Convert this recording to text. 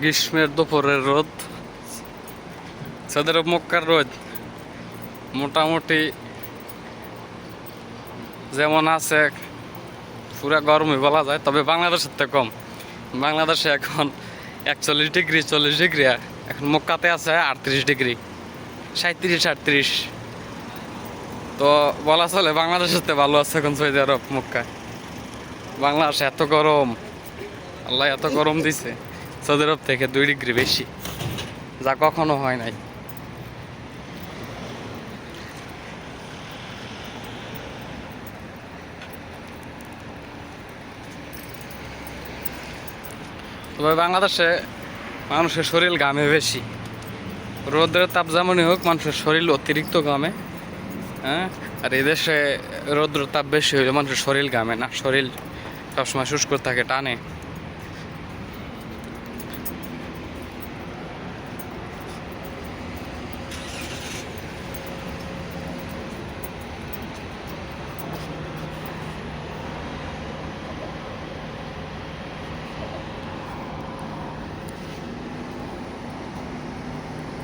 গ্রীষ্মের দুপুরের রোদ, সৌদি আরব মক্কার রোদ মোটামুটি যেমন আছে পুরা গরমই বলা যায়, তবে বাংলাদেশের থেকে কম। বাংলাদেশে এখন 41 ডিগ্রি 40 ডিগ্রি, এখন মক্কাতে আছে 38 ডিগ্রি, 37 38। তো বলা চলে বাংলাদেশের থেকে ভালো আছে এখন সৌদি আরব মক্কায়। বাংলাদেশে এত গরম, আল্লাহ এত গরম দিছে, সৌদি আরব থেকে 2 ডিগ্রি বেশি, যা কখনো হয় নাই। তবে বাংলাদেশে মানুষের শরীর ঘামে বেশি, রোদের তাপ যেমনই হোক মানুষের শরীর অতিরিক্ত ঘামে। হ্যাঁ, আর এদেশে রৌদ্র তাপ বেশি হইলে মানুষের শরীর ঘামে না, শরীর সবসময় শুষ্ক থাকে, টানে।